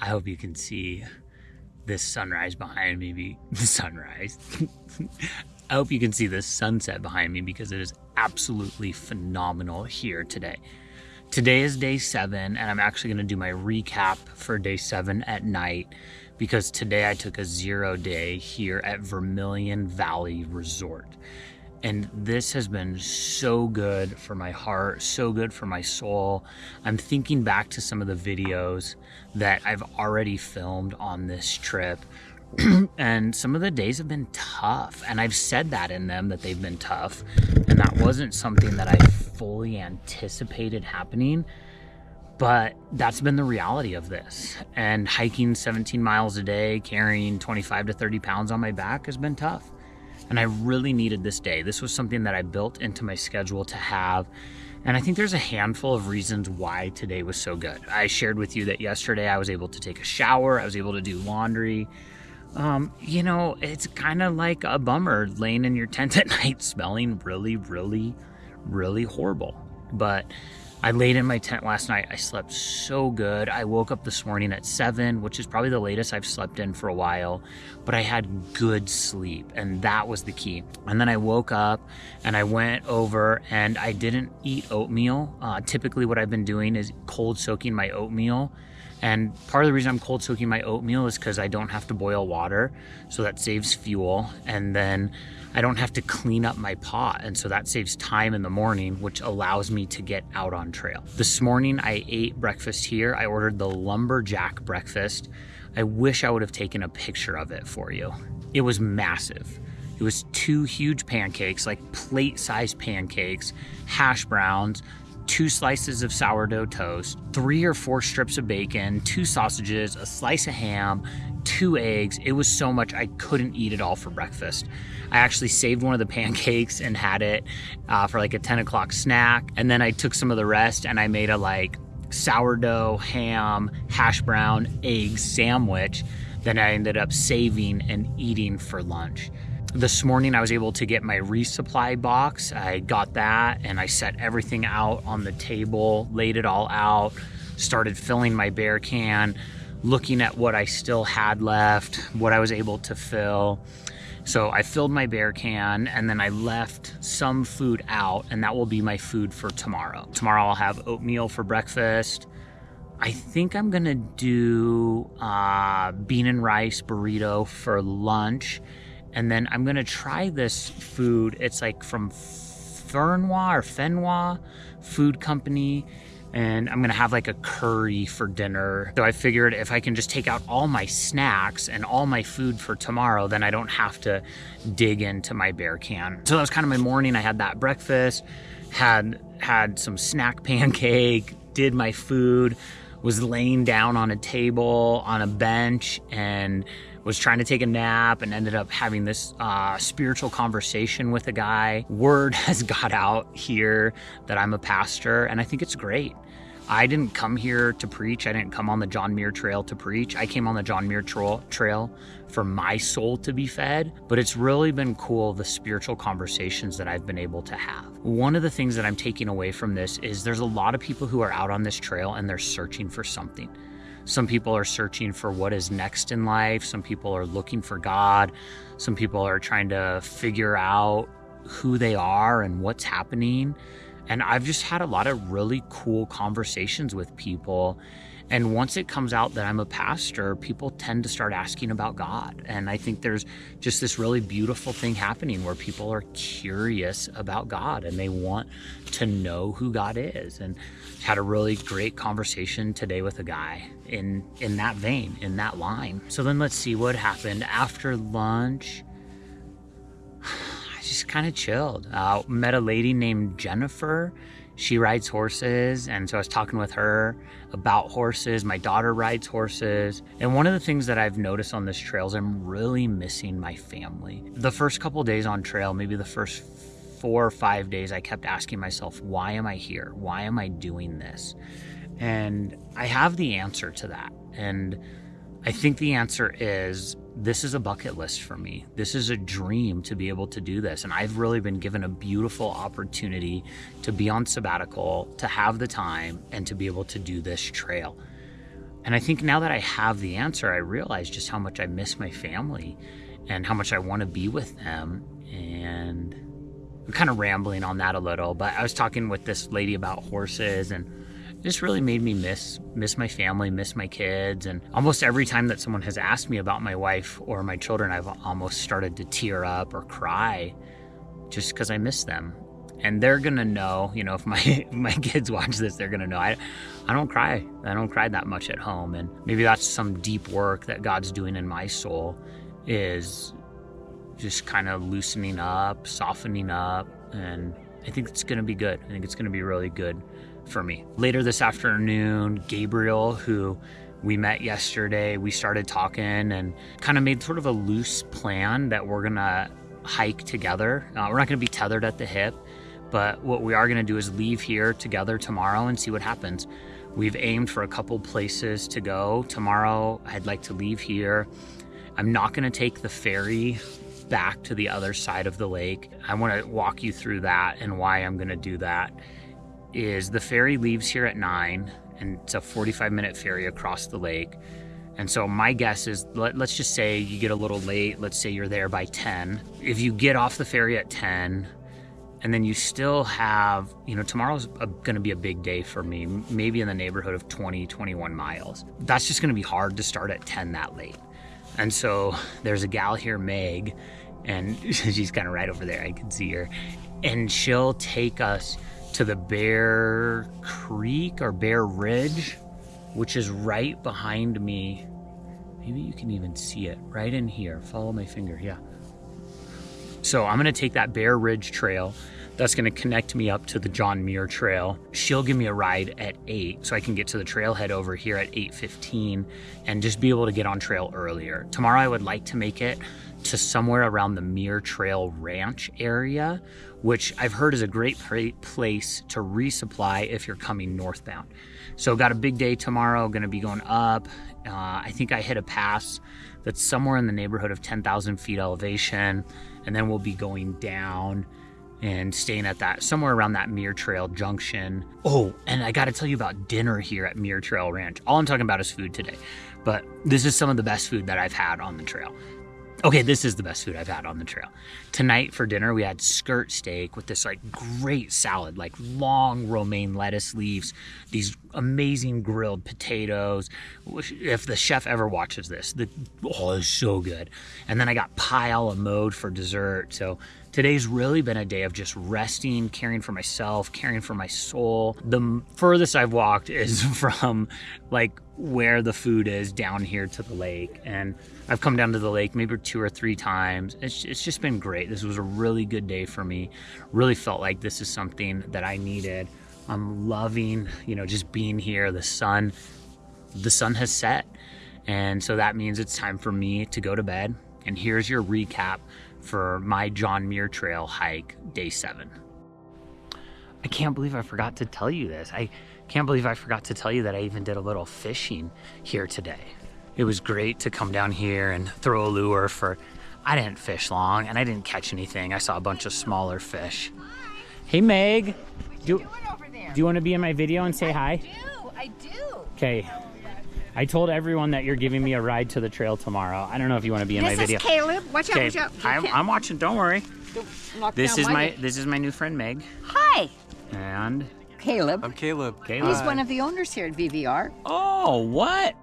I hope you can see this sunrise behind me. The sunrise. I hope you can see this sunset behind me because it is absolutely phenomenal here today. Today is day 7, and I'm actually going to do my recap for day 7 at night because today I took a 0 day here at Vermillion Valley Resort. And this has been so good for my heart, so good for my soul. I'm thinking back to some of the videos that I've already filmed on this trip. And some of the days have been tough. And I've said that in them, that they've been tough. And that wasn't something that I fully anticipated happening. But that's been the reality of this. And hiking 17 miles a day, carrying 25 to 30 pounds on my back has been tough. And I really needed this day. This was something that I built into my schedule to have. And I think there's a handful of reasons why today was so good. I shared with you that yesterday I was able to take a shower. I was able to do laundry. You know, it's kind of like a bummer laying in your tent at night smelling really, really, really horrible. But I laid in my tent last night. I slept so good. I woke up this morning at 7, which is probably the latest I've slept in for a while, but I had good sleep, and that was the key. And then I woke up and I went over and I didn't eat oatmeal. Typically what I've been doing is cold soaking my oatmeal. And part of the reason I'm cold soaking my oatmeal is because I don't have to boil water, so that saves fuel. And then I don't have to clean up my pot, and so that saves time in the morning, which allows me to get out on trail. This morning I ate breakfast here. I ordered the lumberjack breakfast. I wish I would have taken a picture of it for you. It was massive. It was 2 huge pancakes, like plate-sized pancakes, hash browns, 2 slices of sourdough toast, 3 or 4 strips of bacon, 2 sausages, a slice of ham, 2 eggs. It was so much I couldn't eat it all for breakfast. I actually saved one of the pancakes and had it for like a 10 o'clock snack. And then I took some of the rest and I made a like sourdough, ham, hash brown, egg sandwich that I ended up saving and eating for lunch. This morning I was able to get my resupply box. I got that and I set everything out on the table, laid it all out, started filling my bear can, looking at what I still had left, what I was able to fill. So I filled my bear can and then I left some food out, and that will be my food for tomorrow. Tomorrow I'll have oatmeal for breakfast. I think I'm gonna do bean and rice burrito for lunch. And then I'm gonna try this food. It's like from Fenwa Food Company. And I'm gonna have like a curry for dinner. So I figured if I can just take out all my snacks and all my food for tomorrow, then I don't have to dig into my bear can. So that was kind of my morning. I had that breakfast, had some snack pancake, did my food, was laying down on a table, on a bench, and was trying to take a nap, and ended up having this spiritual conversation with a guy. Word has got out here that I'm a pastor, and I think it's great. I didn't come here to preach. I didn't come on the John Muir Trail to preach. I came on the John Muir Trail for my soul to be fed, but it's really been cool, the spiritual conversations that I've been able to have. One of the things that I'm taking away from this is there's a lot of people who are out on this trail and they're searching for something. Some people are searching for what is next in life. Some people are looking for God. Some people are trying to figure out who they are and what's happening. And I've just had a lot of really cool conversations with people. And once it comes out that I'm a pastor, people tend to start asking about God. And I think there's just this really beautiful thing happening where people are curious about God and they want to know who God is. And had a really great conversation today with a guy in that vein, in that line. So then let's see what happened after lunch. I just kind of chilled. Met a lady named Jennifer. She rides horses, and so I was talking with her about horses. My daughter rides horses. And one of the things that I've noticed on this trail is I'm really missing my family. The first couple days on trail, maybe the first 4 or 5 days, I kept asking myself, why am I here? Why am I doing this? And I have the answer to that. And I think the answer is, this is a bucket list for me. This is a dream to be able to do this. And I've really been given a beautiful opportunity to be on sabbatical, to have the time, and to be able to do this trail. And I think now that I have the answer, I realize just how much I miss my family and how much I want to be with them. And I'm kind of rambling on that a little, but I was talking with this lady about horses, and it just really made me miss my family, miss my kids. And almost every time that someone has asked me about my wife or my children, I've almost started to tear up or cry just because I miss them. And they're gonna know, you know, if my kids watch this, they're gonna know I don't cry. I don't cry that much at home. And maybe that's some deep work that God's doing in my soul, is just kind of loosening up, softening up. And I think it's gonna be good. I think it's gonna be really good for me. Later this afternoon, Gabriel, who we met yesterday, we started talking and kind of made sort of a loose plan that we're gonna hike together. We're not gonna be tethered at the hip, but what we are gonna do is leave here together tomorrow and see what happens. We've aimed for a couple places to go. Tomorrow, I'd like to leave here. I'm not gonna take the ferry back to the other side of the lake. I wanna walk you through that, and why I'm gonna do that is the ferry leaves here at 9, and it's a 45-minute ferry across the lake. And so my guess is, let's just say you get a little late. Let's say you're there by 10. If you get off the ferry at 10, and then you still have, you know, tomorrow's going to be a big day for me, maybe in the neighborhood of 20, 21 miles. That's just going to be hard to start at 10 that late. And so there's a gal here, Meg, and she's kind of right over there. I can see her. And she'll take us to the Bear Creek or Bear Ridge, which is right behind me. Maybe you can even see it right in here. Follow my finger, yeah. So I'm gonna take that Bear Ridge Trail. That's gonna connect me up to the John Muir Trail. She'll give me a ride at 8, so I can get to the trailhead over here at 8:15 and just be able to get on trail earlier. Tomorrow I would like to make it to somewhere around the Muir Trail Ranch area, which I've heard is a great place to resupply if you're coming northbound. So got a big day tomorrow, gonna be going up. I think I hit a pass that's somewhere in the neighborhood of 10,000 feet elevation, and then we'll be going down and staying at that, somewhere around that Muir Trail junction. Oh, and I gotta tell you about dinner here at Muir Trail Ranch. All I'm talking about is food today, but this is some of the best food that I've had on the trail. Okay, this is the best food I've had on the trail. Tonight for dinner, we had skirt steak with this like great salad, like long romaine lettuce leaves, these amazing grilled potatoes. If the chef ever watches this, it's so good. And then I got pie a la mode for dessert. So today's really been a day of just resting, caring for myself, caring for my soul. The furthest I've walked is from like where the food is down here to the lake. And I've come down to the lake maybe 2 or 3 times. It's just been great. This was a really good day for me. Really felt like this is something that I needed. I'm loving, you know, just being here. The sun has set. And so that means it's time for me to go to bed. And here's your recap for my John Muir Trail hike, day 7. I can't believe I forgot to tell you this. I can't believe I forgot to tell you that I even did a little fishing here today. It was great to come down here and throw a lure for, I didn't fish long and I didn't catch anything. I saw a bunch of smaller fish. Hey Meg, do you want to be in my video and say hi? I do. Okay. I told everyone that you're giving me a ride to the trail tomorrow. I don't know if you want to be in my video. This is Caleb. Watch out, Okay, watch out. I'm watching, don't worry. This is my new friend Meg. Hi, And Caleb. I'm Caleb. Caleb. He's one of the owners here at VVR. Oh, what?